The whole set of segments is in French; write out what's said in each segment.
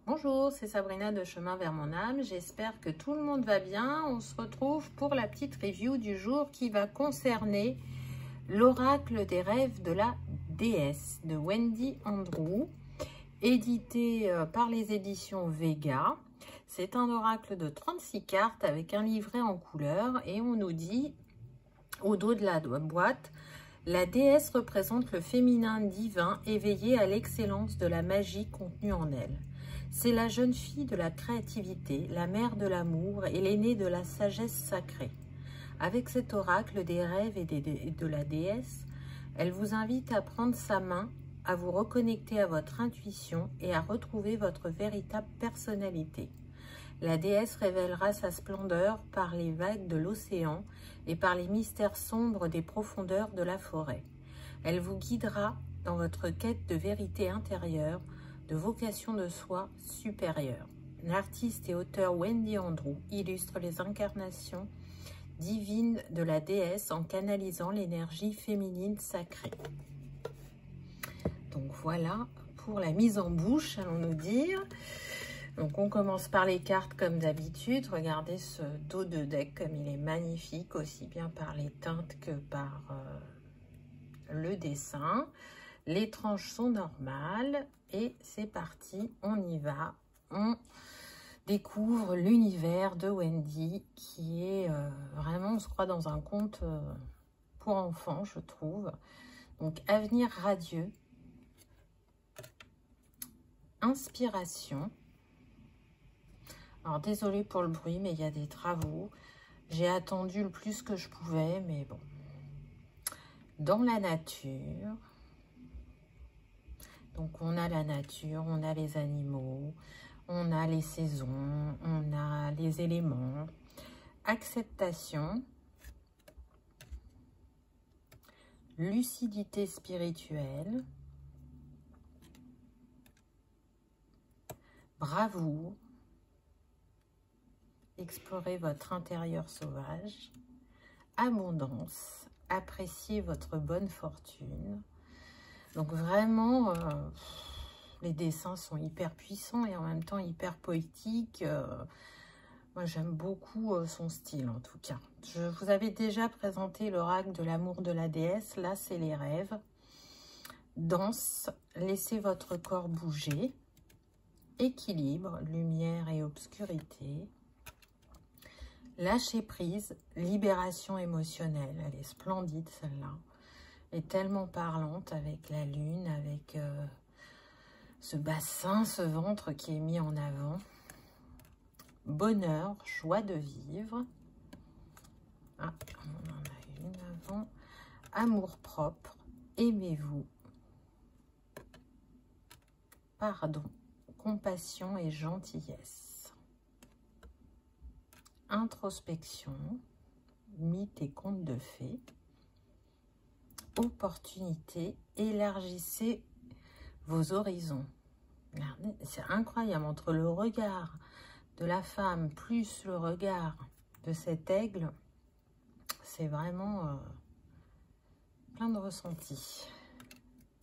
Bonjour, c'est Sabrina de Chemin vers mon âme. J'espère que tout le monde va bien. On se retrouve pour la petite review du jour qui va concerner l'oracle des rêves de la déesse de Wendy Andrew, édité par les éditions Vega. C'est un oracle de 36 cartes avec un livret en couleur et on nous dit au dos de la boîte: la déesse représente le féminin divin éveillé à l'excellence de la magie contenue en elle. C'est la jeune fille de la créativité, la mère de l'amour et l'aînée de la sagesse sacrée. Avec cet oracle des rêves et de la déesse, elle vous invite à prendre sa main, à vous reconnecter à votre intuition et à retrouver votre véritable personnalité. La déesse révélera sa splendeur par les vagues de l'océan et par les mystères sombres des profondeurs de la forêt. Elle vous guidera dans votre quête de vérité intérieure, de vocation de soi supérieure. L'artiste et auteur Wendy Andrew illustre les incarnations divines de la déesse en canalisant l'énergie féminine sacrée. Donc voilà pour la mise en bouche, allons-nous dire. Donc on commence par les cartes comme d'habitude. Regardez ce dos de deck comme il est magnifique, aussi bien par les teintes que par le dessin. Les tranches sont normales et c'est parti, on y va. On découvre l'univers de Wendy qui est vraiment, on se croit dans un conte pour enfants, je trouve. Donc avenir radieux, inspiration. Alors désolée pour le bruit, mais il y a des travaux. J'ai attendu le plus que je pouvais, mais bon. Dans la nature. Donc on a la nature, on a les animaux, on a les saisons, on a les éléments. Acceptation. Lucidité spirituelle. Bravoure. Explorez votre intérieur sauvage. Abondance. Appréciez votre bonne fortune. Donc vraiment, les dessins sont hyper puissants et en même temps hyper poétiques. Moi, j'aime beaucoup son style en tout cas. Je vous avais déjà présenté l'oracle de l'amour de la déesse. Là, c'est les rêves. Danse, laissez votre corps bouger. Équilibre, lumière et obscurité. Lâcher prise, libération émotionnelle. Elle est splendide celle-là. Elle est tellement parlante avec la lune, avec ce bassin, ce ventre qui est mis en avant. Bonheur, joie de vivre. Ah, on en a une avant. Amour propre, aimez-vous. Pardon, compassion et gentillesse. Introspection, mythes et contes de fées. Opportunité, élargissez vos horizons. C'est incroyable, entre le regard de la femme plus le regard de cet aigle, c'est vraiment plein de ressentis.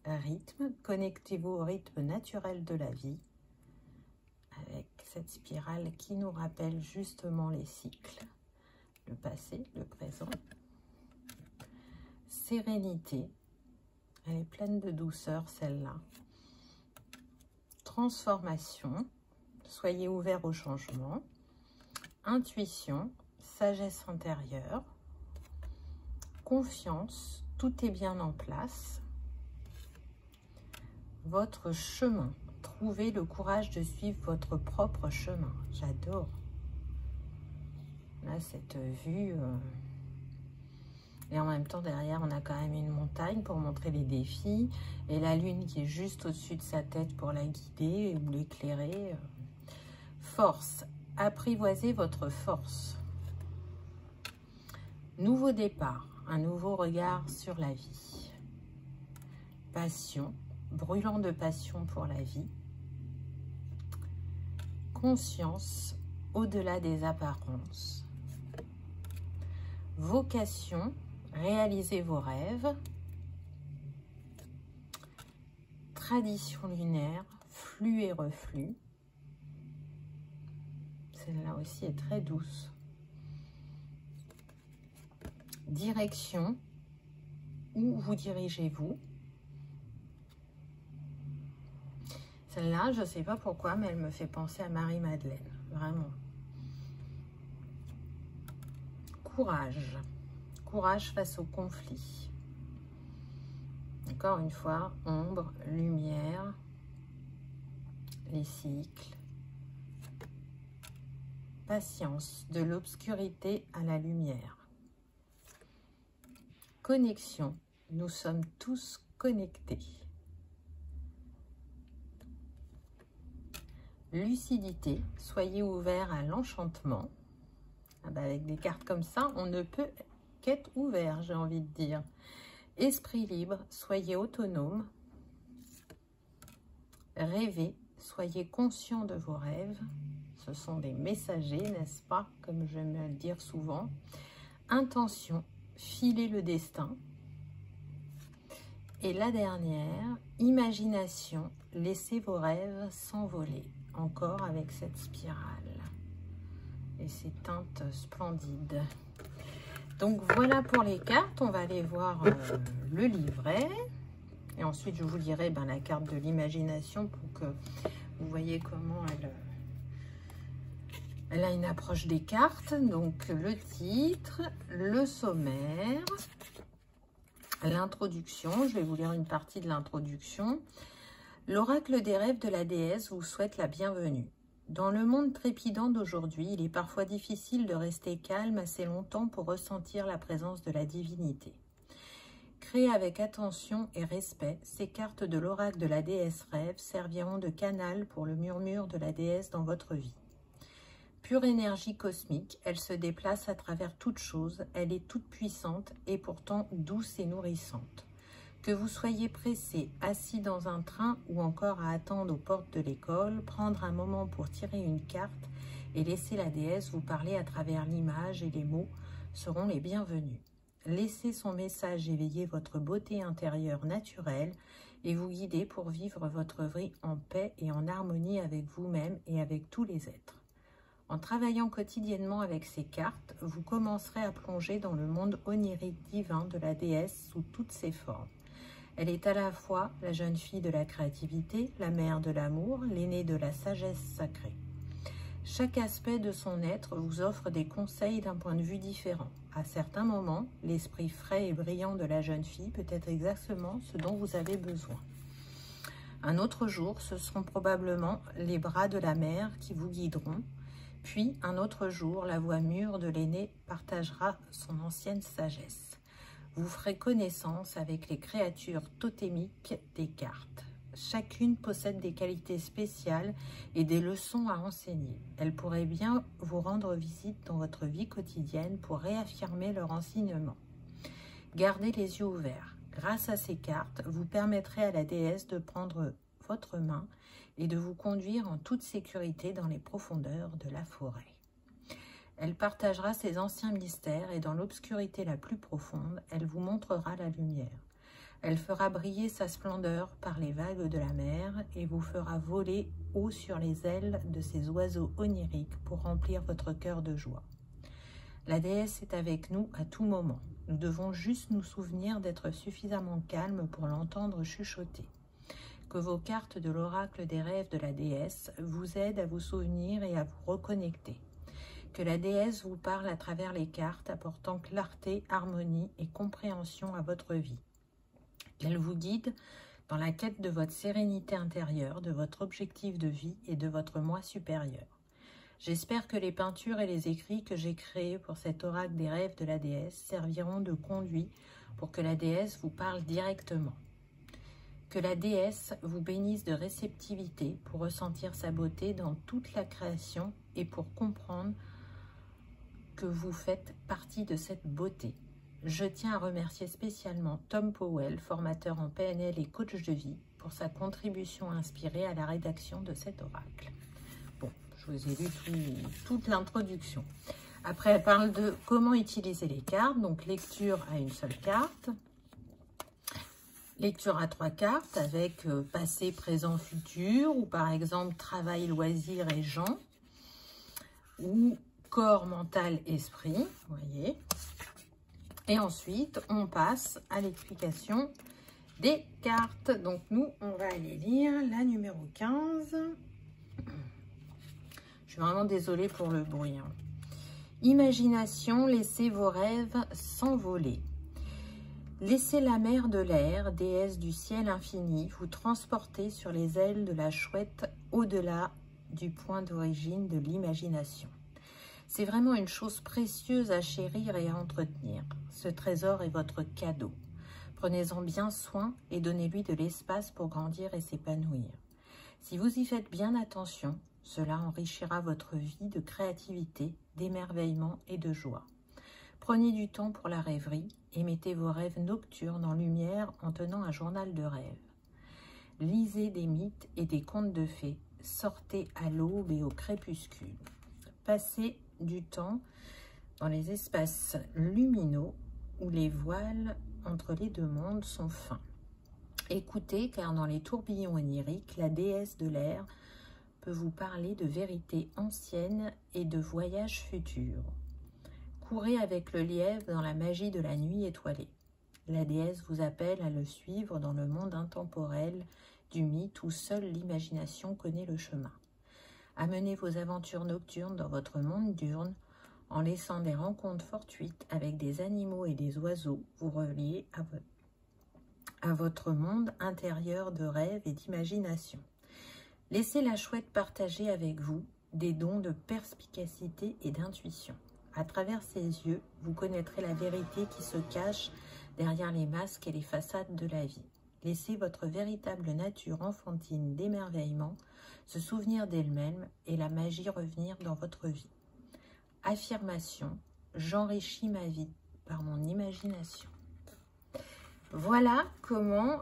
Rythme, connectez-vous au rythme naturel de la vie avec cette spirale qui nous rappelle justement les cycles, le passé, le présent. Sérénité, elle est pleine de douceur celle-là. Transformation, soyez ouvert au changement. Intuition, sagesse intérieure. Confiance, tout est bien en place. Votre chemin, trouvez le courage de suivre votre propre chemin. J'adore. Là, cette vue... Et en même temps, derrière, on a quand même une montagne pour montrer les défis. Et la lune qui est juste au-dessus de sa tête pour la guider ou l'éclairer. Force. Apprivoisez votre force. Nouveau départ. Un nouveau regard sur la vie. Passion. Brûlant de passion pour la vie. Conscience. Au-delà des apparences. Vocation. Réalisez vos rêves. Tradition lunaire, flux et reflux. Celle-là aussi est très douce. Direction, où vous dirigez-vous? Celle-là, je ne sais pas pourquoi, mais elle me fait penser à Marie-Madeleine, vraiment. Courage. Courage face au conflit. Encore une fois, ombre, lumière, les cycles. Patience, de l'obscurité à la lumière. Connexion, nous sommes tous connectés. Lucidité, soyez ouverts à l'enchantement. Ah bah avec des cartes comme ça, on ne peut qu'être ouvert, j'ai envie de dire. Esprit libre, soyez autonome. Rêvez, soyez conscient de vos rêves. Ce sont des messagers, n'est-ce pas, comme j'aime le dire souvent. Intention, filez le destin. Et la dernière, imagination, laissez vos rêves s'envoler. Encore avec cette spirale. Et ces teintes splendides. Donc voilà pour les cartes. On va aller voir le livret. Et ensuite, je vous lirai la carte de l'imagination pour que vous voyez comment elle a une approche des cartes. Donc le titre, le sommaire, l'introduction. Je vais vous lire une partie de l'introduction. L'oracle des rêves de la déesse vous souhaite la bienvenue. Dans le monde trépidant d'aujourd'hui, il est parfois difficile de rester calme assez longtemps pour ressentir la présence de la divinité. Créées avec attention et respect, ces cartes de l'oracle de la déesse rêve serviront de canal pour le murmure de la déesse dans votre vie. Pure énergie cosmique, elle se déplace à travers toute chose, elle est toute puissante et pourtant douce et nourrissante. Que vous soyez pressé, assis dans un train ou encore à attendre aux portes de l'école, prendre un moment pour tirer une carte et laisser la déesse vous parler à travers l'image et les mots seront les bienvenus. Laissez son message éveiller votre beauté intérieure naturelle et vous guider pour vivre votre vie en paix et en harmonie avec vous-même et avec tous les êtres. En travaillant quotidiennement avec ces cartes, vous commencerez à plonger dans le monde onirique divin de la déesse sous toutes ses formes. Elle est à la fois la jeune fille de la créativité, la mère de l'amour, l'aînée de la sagesse sacrée. Chaque aspect de son être vous offre des conseils d'un point de vue différent. À certains moments, l'esprit frais et brillant de la jeune fille peut être exactement ce dont vous avez besoin. Un autre jour, ce seront probablement les bras de la mère qui vous guideront. Puis, un autre jour, la voix mûre de l'aîné partagera son ancienne sagesse. Vous ferez connaissance avec les créatures totémiques des cartes. Chacune possède des qualités spéciales et des leçons à enseigner. Elles pourraient bien vous rendre visite dans votre vie quotidienne pour réaffirmer leur enseignement. Gardez les yeux ouverts. Grâce à ces cartes, vous permettrez à la déesse de prendre votre main et de vous conduire en toute sécurité dans les profondeurs de la forêt. Elle partagera ses anciens mystères et dans l'obscurité la plus profonde, elle vous montrera la lumière. Elle fera briller sa splendeur par les vagues de la mer et vous fera voler haut sur les ailes de ces oiseaux oniriques pour remplir votre cœur de joie. La déesse est avec nous à tout moment. Nous devons juste nous souvenir d'être suffisamment calmes pour l'entendre chuchoter. Que vos cartes de l'oracle des rêves de la déesse vous aident à vous souvenir et à vous reconnecter. Que la déesse vous parle à travers les cartes, apportant clarté, harmonie et compréhension à votre vie. Qu'elle vous guide dans la quête de votre sérénité intérieure, de votre objectif de vie et de votre moi supérieur. J'espère que les peintures et les écrits que j'ai créés pour cet oracle des rêves de la déesse serviront de conduit pour que la déesse vous parle directement. Que la déesse vous bénisse de réceptivité pour ressentir sa beauté dans toute la création et pour comprendre que vous faites partie de cette beauté. Je tiens à remercier spécialement Tom Powell, formateur en PNL et coach de vie, pour sa contribution inspirée à la rédaction de cet oracle. Bon, je vous ai lu toute l'introduction. Après, elle parle de comment utiliser les cartes. Donc, lecture à une seule carte. Lecture à 3 cartes avec passé, présent, futur. Ou par exemple, travail, loisirs et gens. ou corps, mental, esprit, vous voyez. Et ensuite, on passe à l'explication des cartes. Donc, nous, on va aller lire la numéro 15. Je suis vraiment désolée pour le bruit. Imagination, laissez vos rêves s'envoler. Laissez la mer de l'air, déesse du ciel infini, vous transporter sur les ailes de la chouette au-delà du point d'origine de l'imagination. C'est vraiment une chose précieuse à chérir et à entretenir. Ce trésor est votre cadeau. Prenez-en bien soin et donnez-lui de l'espace pour grandir et s'épanouir. Si vous y faites bien attention, cela enrichira votre vie de créativité, d'émerveillement et de joie. Prenez du temps pour la rêverie et mettez vos rêves nocturnes en lumière en tenant un journal de rêves. Lisez des mythes et des contes de fées. Sortez à l'aube et au crépuscule. Passez du temps dans les espaces lumineux où les voiles entre les deux mondes sont fins. Écoutez, car dans les tourbillons oniriques, la déesse de l'air peut vous parler de vérités anciennes et de voyages futurs. Courez avec le lièvre dans la magie de la nuit étoilée. La déesse vous appelle à le suivre dans le monde intemporel du mythe où seule l'imagination connaît le chemin. Amenez vos aventures nocturnes dans votre monde diurne en laissant des rencontres fortuites avec des animaux et des oiseaux vous relier à votre monde intérieur de rêve et d'imagination. Laissez la chouette partager avec vous des dons de perspicacité et d'intuition. À travers ses yeux, vous connaîtrez la vérité qui se cache derrière les masques et les façades de la vie. Laissez votre véritable nature enfantine d'émerveillement se souvenir d'elle-même et la magie revenir dans votre vie. Affirmation, j'enrichis ma vie par mon imagination. Voilà comment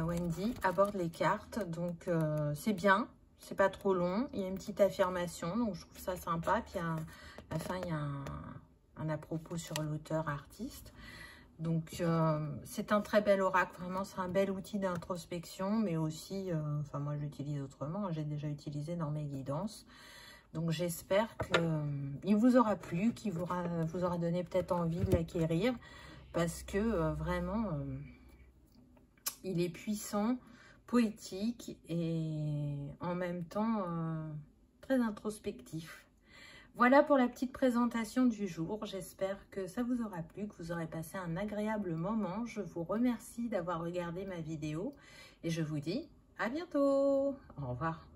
Wendy aborde les cartes. Donc c'est bien, c'est pas trop long. Il y a une petite affirmation, donc je trouve ça sympa. Puis à la fin, il y a un à propos sur l'auteur artiste. Donc c'est un très bel oracle, vraiment c'est un bel outil d'introspection, mais aussi, enfin moi je l'utilise autrement, j'ai déjà utilisé dans mes guidances. Donc j'espère qu'il vous aura plu, qu'il vous aura donné peut-être envie de l'acquérir, parce que vraiment, il est puissant, poétique et en même temps très introspectif. Voilà pour la petite présentation du jour. J'espère que ça vous aura plu, que vous aurez passé un agréable moment. Je vous remercie d'avoir regardé ma vidéo et je vous dis à bientôt. Au revoir.